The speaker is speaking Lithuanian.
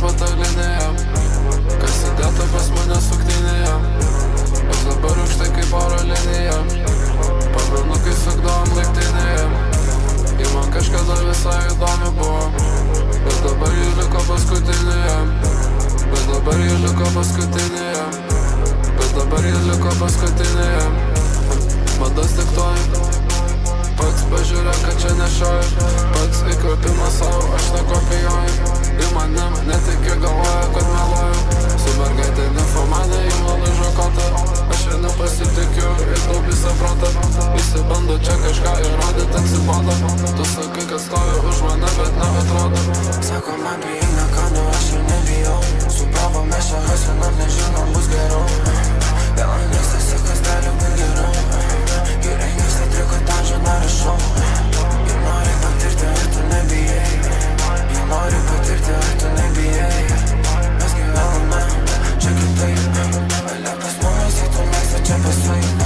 patalinėje, kas įdėta pas mane suktinėje. Aš dabar aukštai kaip oro linija, pamenu kai sukdavom laiptinėje. Ji man kažkada visai įdomi buvo, bet dabar ji liko paskutinėje. Bet dabar ji liko paskutinėje. Bet dabar ji liko paskutinėje. Madas diktuoja, pats pažiūrėk, kad čia nešioju, pats įkvėpimas savo, aš nekopijuoju. Į manim netiki, galvoja, kad meluoju. Su mergaitė nymfomanė, ji man laižo kotą. Aš ją nepasitikiu ir taupysiu protą. Visi bando čia kažką įrodyti, atsibodo. Tu sakai, kad stovi už mane, bet neatrodo. Sako man bijai nekanu, aš ir nebijau. Su bravo mes čia hasinam, nežinom, bus geriau. Vėl anestesi, kas gali būt geriau. Gerai, nes tai trikotažą nerašau. Jie nori patirti, ar tu nebijai. Jie nori patirti, ar tu nebijai. Mes gyvename čia kitaip. Ale pas mumis, jei tu mėgsti čia pasai.